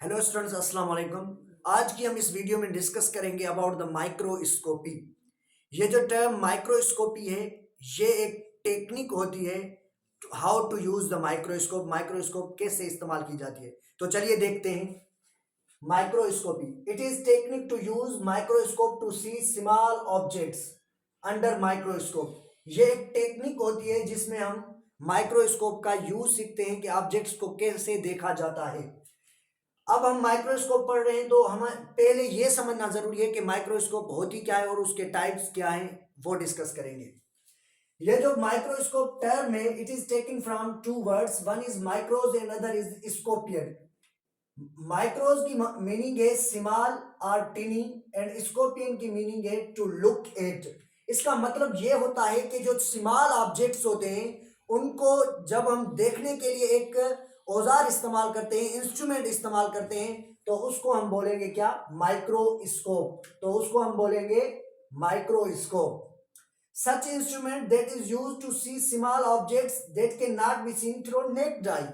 Hello students, अस्सलाम वालेकुम। आज की हम इस वीडियो में डिस्कस करेंगे अबाउट द माइक्रोस्कोपी। ये जो टर्म माइक्रोस्कोपी है, ये एक टेक्निक होती है how to use the microscope. Microscope कैसे इस्तेमाल की जाती है, तो चलिए देखते हैं। Microscopy it is technique to use microscope to see small objects under microscope. ये एक टेक्निक होती है जिसमें हम माइक्रोस्कोप का यूज सीखते हैं कि ऑब्जेक्ट्स को कैसे देखा जाता है। अब हम माइक्रोस्कोप पढ़ रहे हैं तो हमें पहले यह समझना जरूरी है कि माइक्रोस्कोप होती क्या है और उसके टाइप्स क्या हैं, वो डिस्कस करेंगे। ये जो माइक्रोस्कोप टर्म है, it is taken from two words, one is micros and other is scopein. Micros की मीनिंग है स्मॉल और टिनी एंड स्कोपियन की मीनिंग है टू लुक एट। इसका मतलब यह होता है कि जो स्मॉल ऑब्जेक्ट्स होते हैं उनको जब हम देखने के लिए एक औजार इस्तेमाल करते हैं, इंस्ट्रूमेंट इस्तेमाल करते हैं, तो उसको हम बोलेंगे क्या? माइक्रोस्कोप। तो उसको हम बोलेंगे microscope. Such instrument that is used to see small objects that can not be seen through naked eye.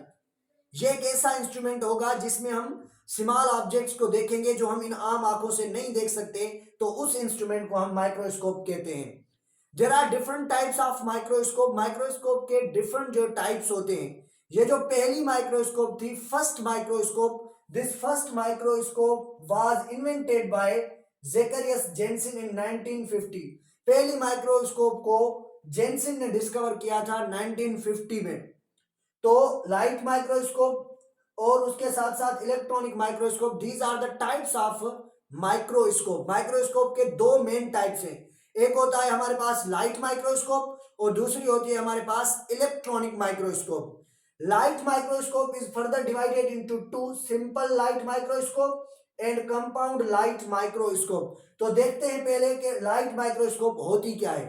ये एक ऐसा इंस्ट्रूमेंट होगा जिसमें हम स्मॉल ऑब्जेक्ट्स को देखेंगे जो हम इन आम आंखों से नहीं देख सकते, तो उस इंस्ट्रूमेंट को हम माइक्रोस्कोप कहते हैं। There are different types of microscope. Microscope के डिफरेंट जो टाइप्स होते हैं, ये जो पहली माइक्रोस्कोप थी, first microscope, this first microscope was invented by Zacharias Jansen in 1950। पहली माइक्रोस्कोप को जेन्सेन ने डिस्कवर किया था 1950 में। तो लाइट माइक्रोस्कोप और उसके साथ साथ electronic microscope, these are the types of microscope. Microscope के दो मेन टाइप्स हैं, एक होता है हमारे पास लाइट माइक्रोस्कोप और दूसरी होती है हमारे पास electronic microscope. Light microscope is further divided into two, simple light microscope and compound light microscope. तो देखते हैं पहले कि लाइट माइक्रोस्कोप होती क्या है।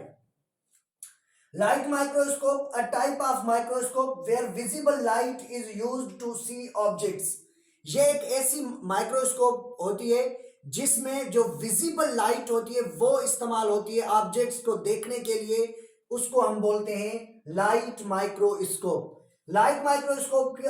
Light microscope, a type of microscope where visible light is used to see objects. ये एक ऐसी माइक्रोस्कोप होती है जिसमें जो विजिबल लाइट होती है वो इस्तेमाल होती है ऑब्जेक्ट्स को देखने के लिए, उसको हम बोलते हैं लाइट माइक्रोस्कोप। लाइट माइक्रोस्कोप के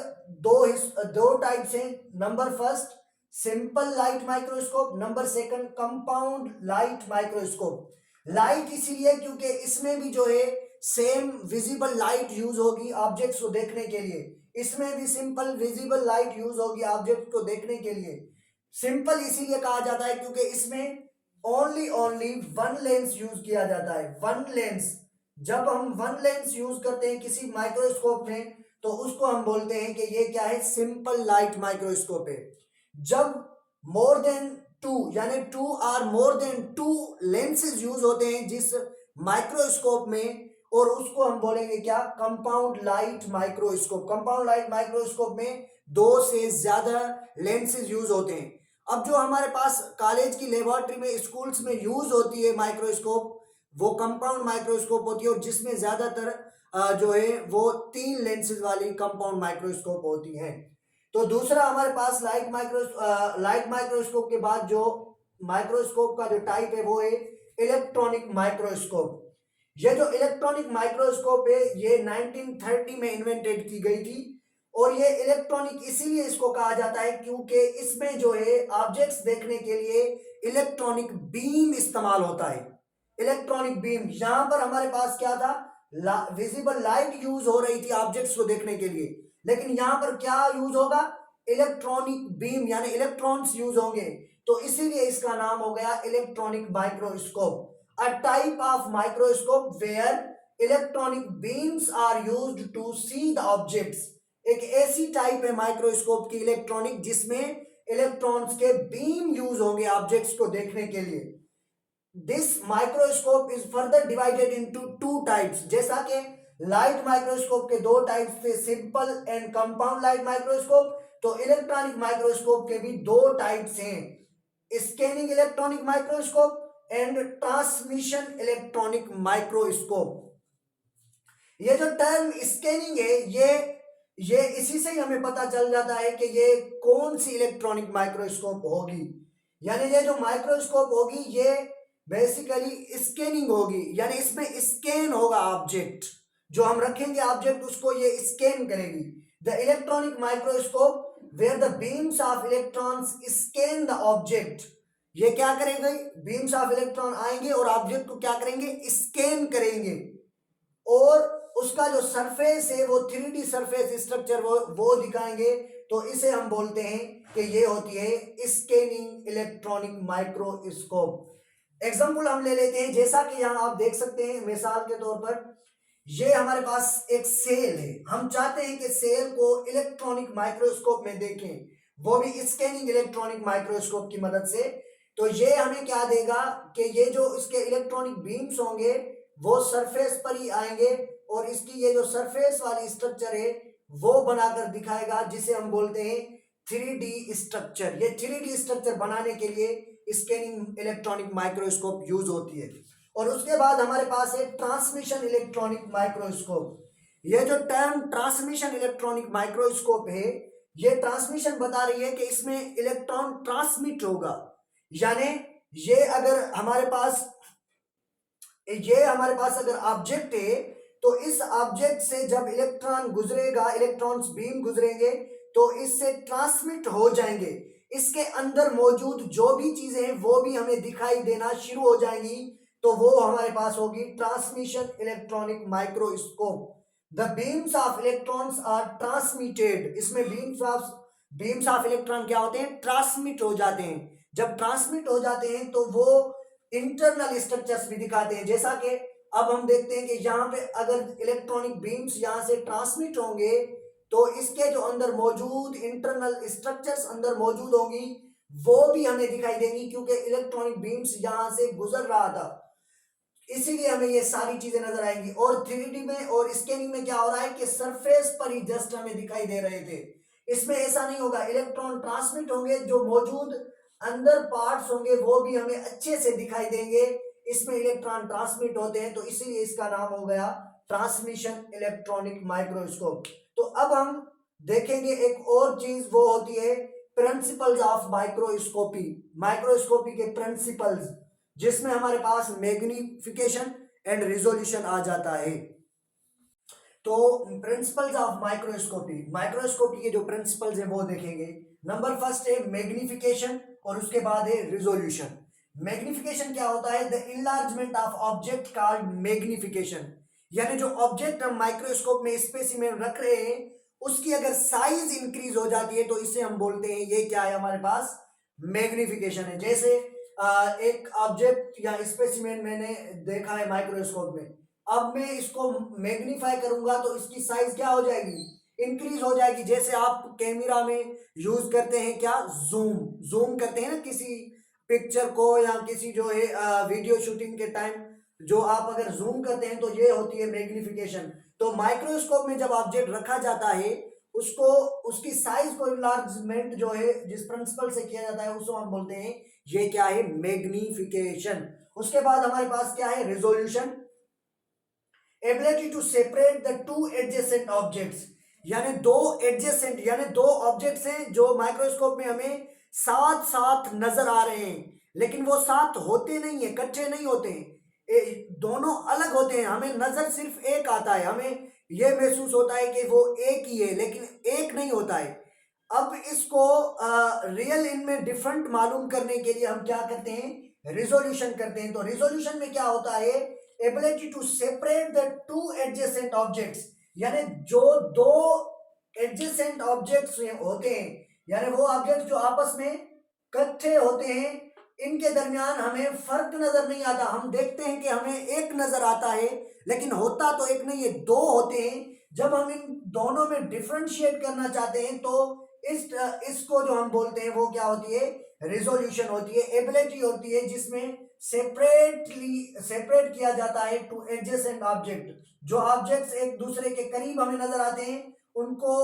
दो टाइप्स हैं। Number first simple light microscope, number second compound light microscope. Light इसीलिए क्योंकि इसमें भी जो है सेम विजिबल लाइट यूज होगी ऑब्जेक्ट्स को देखने के लिए, इसमें भी सिंपल विजिबल लाइट यूज होगी ऑब्जेक्ट को देखने के लिए। सिंपल इसीलिए कहा जाता है क्योंकि इसमें ओनली वन लेंस यूज किया जाता है। वन लेंस, जब हम वन लेंस यूज करते हैं किसी माइक्रोस्कोप में तो उसको हम बोलते हैं कि ये क्या है? सिंपल लाइट माइक्रोस्कोप है। जब मोर देन टू, यानी टू और more than to lenses use होते हैं जिस माइक्रोस्कोप में, और उसको हम बोलेंगे क्या? Compound light microscope. Compound light microscope में दो से ज्यादा लेंसेज यूज होते हैं। अब जो हमारे पास कॉलेज की लेबोरेटरी में, स्कूल्स में यूज होती है माइक्रोस्कोप, वो कंपाउंड माइक्रोस्कोप होती है और जिसमें ज्यादातर जो है वो तीन लेंसेज वाली कंपाउंड माइक्रोस्कोप होती हैं। तो दूसरा हमारे पास लाइट माइक्रोस्कोप के बाद जो माइक्रोस्कोप का जो टाइप है वो है इलेक्ट्रॉनिक माइक्रोस्कोप। ये जो इलेक्ट्रॉनिक माइक्रोस्कोप है ये 1930 में इन्वेंटेड की गई थी, और ये इलेक्ट्रॉनिक इसीलिए इसको कहा जाता है क्योंकि इसमें जो है ऑब्जेक्ट्स देखने के लिए इलेक्ट्रॉनिक बीम इस्तेमाल होता है। इलेक्ट्रॉनिक बीम, यहां पर हमारे पास क्या था? विजिबल लाइट यूज हो रही थी ऑब्जेक्ट्स को देखने के लिए, लेकिन यहां पर क्या यूज होगा? इलेक्ट्रॉनिक बीम, यानी इलेक्ट्रॉन्स यूज होंगे, तो इसीलिए इसका नाम हो गया electronic microscope. A type of microscope where electronic beams are used to see the objects। एक ऐसी टाइप है माइक्रोस्कोप की इलेक्ट्रॉनिक जिसमें इलेक्ट्रॉन्स के बीम यूज होंगे ऑब्जेक्ट्स को देखने के लिए। This microscope is further divided into two types. जैसा कि लाइट माइक्रोस्कोप के दो टाइप्स थे, simple and compound light microscope, तो इलेक्ट्रॉनिक माइक्रोस्कोप के भी दो टाइप्स हैं, scanning electronic microscope and transmission electronic microscope. ये जो टर्म स्कैनिंग है ये इसी से ही हमें पता चल जाता है कि ये कौन सी इलेक्ट्रॉनिक माइक्रोस्कोप होगी। यानी ये जो माइक्रोस्कोप होगी ये बेसिकली स्कैनिंग होगी, यानी इसमें स्कैन होगा ऑब्जेक्ट, जो हम रखेंगे ऑब्जेक्ट उसको ये स्कैन करेगी। The electronic microscope where the beams of electrons scan the object। ये क्या करेंगे, बीम्स ऑफ इलेक्ट्रॉन आएंगे और ऑब्जेक्ट को क्या करेंगे, स्कैन करेंगे, और उसका जो सरफेस है वो 3D सरफेस स्ट्रक्चर वो दिखाएंगे। तो इसे हम बोलते हैं कि ये होती है स्कैनिंग इलेक्ट्रॉनिक माइक्रोस्कोप। एग्जांपल हम ले लेते हैं, जैसा कि यहां आप देख सकते हैं मिसाल के तौर पर, ये हमारे पास एक सेल है, हम चाहते हैं कि सेल को इलेक्ट्रॉनिक माइक्रोस्कोप में देखें, वो भी स्कैनिंग इलेक्ट्रॉनिक माइक्रोस्कोप की मदद से। तो ये हमें क्या देगा कि ये जो इसके इलेक्ट्रॉनिक बीम्स होंगे वो सरफेस पर ही आएंगे, और इसकी ये जो सरफेस वाली स्ट्रक्चर है वो बनाकर दिखाएगा, जिसे हम बोलते हैं 3D स्ट्रक्चर। ये 3D स्ट्रक्चर बनाने के लिए स्कैनिंग इलेक्ट्रॉनिक माइक्रोस्कोप यूज होती है। और उसके बाद हमारे पास है ट्रांसमिशन इलेक्ट्रॉनिक माइक्रोस्कोप। ये जो टर्म ट्रांसमिशन इलेक्ट्रॉनिक माइक्रोस्कोप है, ये ट्रांसमिशन बता रही है कि इसमें इलेक्ट्रॉन ट्रांसमिट होगा, यानी ये हमारे पास अगर ऑब्जेक्ट है, तो इस ऑब्जेक्ट से जब इलेक्ट्रॉन गुजरेगा, इलेक्ट्रॉन्स बीम गुजरेंगे, तो इससे ट्रांसमिट हो जाएंगे, इसके अंदर मौजूद जो भी चीजें हैं वो भी हमें दिखाई देना शुरू हो जाएंगी। तो वो हमारे पास होगी transmission electronic microscope. The beams of electrons are transmitted. इसमें बीम्स ऑफ इलेक्ट्रॉन क्या होते हैं, ट्रांसमिट हो जाते हैं। जब ट्रांसमिट हो जाते हैं तो वो इंटरनल स्ट्रक्चर्स भी दिखाते हैं, जैसा कि अब हम देखते हैं कि यहाँ पे अगर इलेक्ट्रॉनिक बीम्स यहाँ से ट्रांसमिट होंगे तो इसके जो अंदर मौजूद इंटरनल स्ट्रक्चर्स अंदर मौजूद होंगी वो भी हमें दिखाई देंगी, क्योंकि इलेक्ट्रॉनिक बीम्स यहाँ से गुजर रहा था, इसीलिए हमें ये सारी चीजें नजर आएंगी। और 3D में और स्कैनिंग में क्या हो रहा है कि सरफेस पर ही जस्ट हमें दिखाई दे रहे थे। इसमें ऐसा नहीं होगा, इलेक्ट्रॉन ट्रांसमिट होंगे, जो मौजूद अंदर पार्ट्स होंगे वो भी हमें अच्छे से दिखाई देंगे। इसमें इलेक्ट्रॉन ट्रांसमिट होते हैं, तो इसीलिए इसका नाम हो गया ट्रांसमिशन इलेक्ट्रॉनिक माइक्रोस्कोप। तो अब हम देखेंगे एक और चीज, वो होती है प्रिंसिपल्स ऑफ माइक्रोस्कोपी। माइक्रोस्कोपी के प्रिंसिपल्स, जिसमें हमारे पास मैग्निफिकेशन एंड रिजोल्यूशन आ जाता है। तो प्रिंसिपल्स ऑफ माइक्रोस्कोपी, माइक्रोस्कोपी के जो प्रिंसिपल्स हैं वो देखेंगे। नंबर फर्स्ट है मैग्निफिकेशन, और उसके बाद है रिजोल्यूशन। मैग्निफिकेशन क्या होता है, the enlargement of object called magnification, यानी जो ऑब्जेक्ट हम माइक्रोस्कोप में स्पेसिमेन रख रहे हैं उसकी अगर साइज इंक्रीज हो जाती है तो इसे हम बोलते हैं, ये क्या है हमारे पास, मैग्निफिकेशन है। जैसे एक ऑब्जेक्ट या स्पेसिमेन मैंने देखा है माइक्रोस्कोप में, अब मैं इसको मैग्नीफाई करूंगा तो इसकी साइज क्या हो जाएगी, इंक्रीज हो जाएगी। जैसे आप कैमरा में यूज करते हैं क्या, जूम करते हैं ना किसी पिक्चर को, या किसी जो है वीडियो शूटिंग के टाइम जो आप अगर जूम करते हैं तो ये होती है मैग्निफिकेशन। तो माइक्रोस्कोप में जब ऑब्जेक्ट रखा जाता है उसको, उसकी साइज को इनलार्जमेंट जो है जिस प्रिंसिपल से किया जाता है उसको हम बोलते हैं, ये क्या है, मैग्निफिकेशन। उसके बाद हमारे पास क्या है, resolution, ability to separate the two adjacent objects, यानी दो एडजेसेंट, यानी दो ऑब्जेक्ट्स हैं जो माइक्रोस्कोप में हमें साथ साथ नजर आ रहे हैं, लेकिन वो साथ होते नहीं है, इकट्ठे नहीं होते हैं, दोनों अलग होते हैं। हमें नजर सिर्फ एक आता है, हमें यह महसूस होता है कि वो एक ही है, लेकिन एक नहीं होता है। अब इसको रियल इनमें डिफरेंट मालूम करने के लिए हम क्या करते हैं, रिजोल्यूशन करते हैं। तो रिजोल्यूशन में क्या होता है, ability to separate the two adjacent objects, यानी जो दो एडजेसेंट ऑब्जेक्ट्स होते हैं, यानी वो ऑब्जेक्ट जो आपस में इकट्ठे होते हैं, इनके दरमियान हमें फर्क नजर नहीं आता। हम देखते हैं कि हमें एक नजर आता है, लेकिन होता तो एक नहीं है, दो होते हैं। जब हम इन दोनों में डिफरेंशिएट करना चाहते हैं तो इसको जो हम बोलते हैं वो क्या होती है, रिजोल्यूशन होती है। एबिलिटी होती है जिसमें सेपरेट किया जाता है टू एडजेसेंट ऑब्जेक्ट, जो ऑब्जेक्ट्स एक दूसरे के करीब हमें नजर आते हैं उनको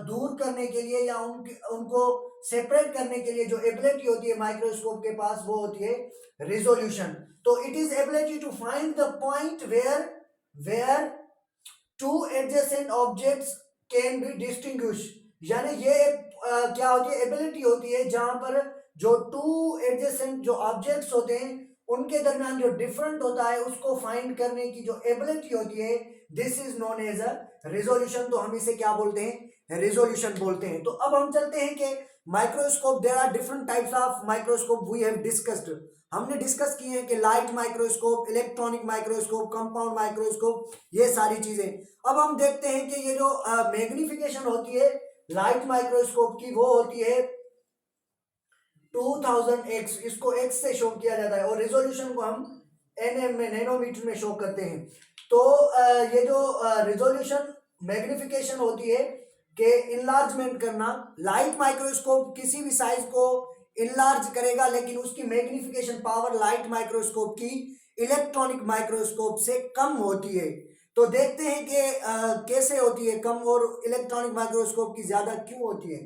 दूर करने के लिए या उनको सेपरेट करने के लिए जो एबिलिटी होती है माइक्रोस्कोप के पास, वो होती है रिजोल्यूशन। तो it is ability to find the point where two adjacent objects can be distinguish, यानी ये क्या होती है, एबिलिटी होती है जहां पर जो टू एडजेसेंट जो ऑब्जेक्ट्स होते हैं उनके दरमियान जो डिफरेंट होता है उसको फाइंड करने की जो एबिलिटी होती है, this is known as a resolution. तो हम इसे क्या बोलते हैं, रेजोल्यूशन बोलते हैं। तो अब हम चलते हैं कि microscope, there are different types of microscope we have discussed. हमने डिस्कस किए हैं कि light microscope, electronic microscope, compound microscope, ये सारी चीजें। अब हम देखते हैं कि ये जो मैग्निफिकेशन होती है लाइट माइक्रोस्कोप की, वो होती है 2000x, इसको x से शो किया जाता है, और रेजोल्यूशन को हम nm में, नैनोमीटर में शो करते हैं। तो ये जो रेजोल्यूशन मैग्निफिकेशन होती है कि इनलार्जमेंट करना, लाइट माइक्रोस्कोप किसी भी साइज को इनलार्ज करेगा, लेकिन उसकी मैग्निफिकेशन पावर लाइट माइक्रोस्कोप की इलेक्ट्रॉनिक माइक्रोस्कोप से कम होती है। तो देखते हैं कि कैसे होती है कम और इलेक्ट्रॉनिक माइक्रोस्कोप की ज्यादा क्यों होती है।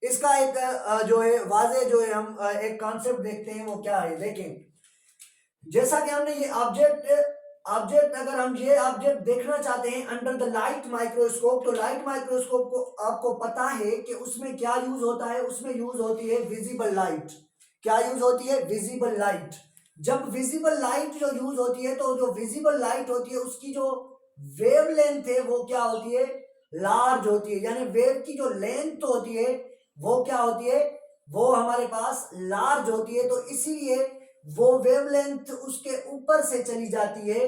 इसका एक जो है वाजे जो है हम एक कॉन्सेप्ट देखते हैं, वो क्या है देखें। जैसा कि हमने ये ऑब्जेक्ट अगर हम ये ऑब्जेक्ट देखना चाहते हैं अंडर द लाइट माइक्रोस्कोप, तो लाइट माइक्रोस्कोप को आपको पता है कि उसमें क्या यूज होता है, उसमें यूज होती है विजिबल लाइट। क्या यूज होती है? Visible light. जब विजिबल लाइट जो यूज होती है, तो जो विजिबल लाइट होती है उसकी जो वेवलेंथ है वो क्या होती है? लार्ज होती है। यानी वेव की जो लेंथ होती है वो क्या होती है? वो हमारे पास लार्ज होती है। तो इसीलिए वो वेवलेंथ उसके ऊपर से चली जाती है।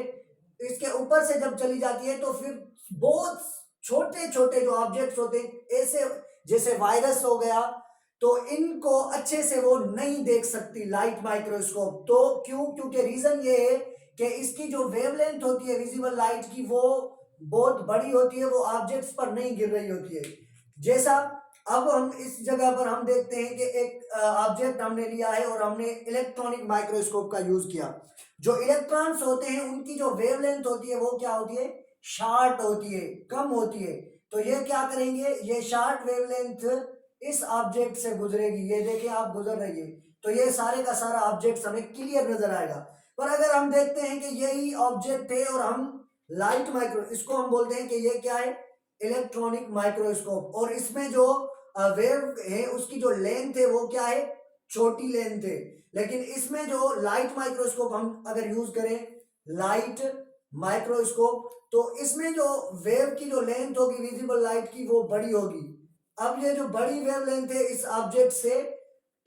इसके ऊपर से जब चली जाती है तो फिर बहुत छोटे छोटे जो ऑब्जेक्ट्स होते हैं, ऐसे जैसे वायरस हो गया, तो इनको अच्छे से वो नहीं देख सकती लाइट माइक्रोस्कोप। तो क्यों? क्योंकि रीजन ये है कि इसकी जो वेवलेंथ होती है विजिबल लाइट की, वो बहुत बड़ी होती है, वो ऑब्जेक्ट्स पर नहीं गिर रही होती है। जैसा अब हम इस जगह पर हम देखते हैं कि एक ऑब्जेक्ट हमने लिया है और हमने इलेक्ट्रॉनिक माइक्रोस्कोप का यूज किया। जो इलेक्ट्रॉन्स होते हैं उनकी जो वेवलेंथ होती है वो क्या होती है? शार्ट होती है, कम होती है। तो ये क्या करेंगे? ये शार्ट वेवलेंथ इस ऑब्जेक्ट से गुजरेगी। ये देखिए आप गुजर रही है, तो ये सारे का सारा ऑब्जेक्ट हमें क्लियर नजर आएगा। पर अगर हम देखते हैं कि यही ऑब्जेक्ट है और हम लाइट माइक्रो, इसको हम बोलते हैं कि ये क्या है? Electronic microscope. और इसमें जो वेव है उसकी जो लेंथ है वो क्या है? छोटी लेंथ है। लेकिन इसमें जो लाइट माइक्रोस्कोप हम अगर यूज करें, लाइट माइक्रोस्कोप, तो इसमें जो वेव की जो लेंथ होगी विजिबल लाइट की, वो बड़ी होगी। अब ये जो बड़ी वेव लेंथ है इस ऑब्जेक्ट से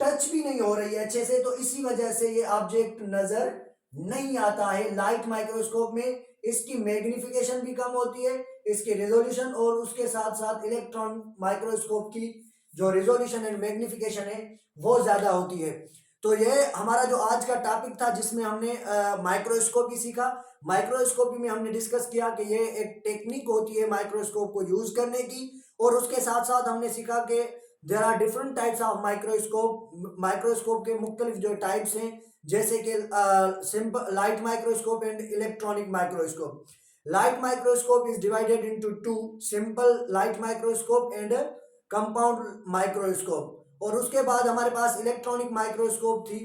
टच भी नहीं हो रही है अच्छे से, तो इसी वजह से ये ऑब्जेक्ट नजर नहीं आता है लाइट माइक्रोस्कोप में। इसकी मैग्निफिकेशन भी कम होती है, इसकी रेजोल्यूशन, और उसके साथ साथ इलेक्ट्रॉन माइक्रोस्कोप की जो रेजोल्यूशन एंड मैग्निफिकेशन है वो ज्यादा होती है। तो ये हमारा जो आज का टॉपिक था जिसमें हमने माइक्रोस्कोपी सीखा। माइक्रोस्कोपी में हमने डिस्कस किया कि ये एक टेक्निक होती है माइक्रोस्कोप को यूज करने की, और उसके साथ साथ हमने सीखा कि there are different types of microscope. Microscope के मुख्तलिफ जो टाइप्स हैं, जैसे कि simple light microscope and electronic microscope. Light microscope is divided into two, simple light microscope and compound microscope. और उसके बाद हमारे पास इलेक्ट्रॉनिक माइक्रोस्कोप थी।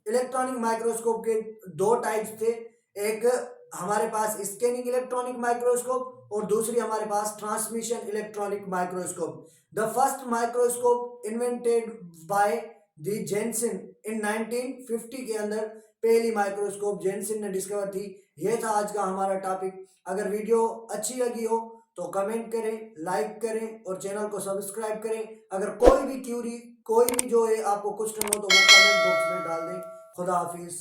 इलेक्ट्रॉनिक माइक्रोस्कोप के दो टाइप्स थे, एक हमारे पास स्कैनिंग इलेक्ट्रॉनिक माइक्रोस्कोप और दूसरी हमारे पास transmission electronic microscope. The first microscope invented by the Jansen in 1950 के अंदर पहली माइक्रोस्कोप जेनसन ने डिस्कवर थी। यह था आज का हमारा टॉपिक। अगर वीडियो अच्छी लगी हो तो कमेंट करें, लाइक करें और चैनल को सब्सक्राइब करें। अगर कोई भी क्यूरी, कोई भी जो है आपको क्वेश्चन हो तो वो कमेंट बॉक्स में डाल दें। खुदा हाफिज।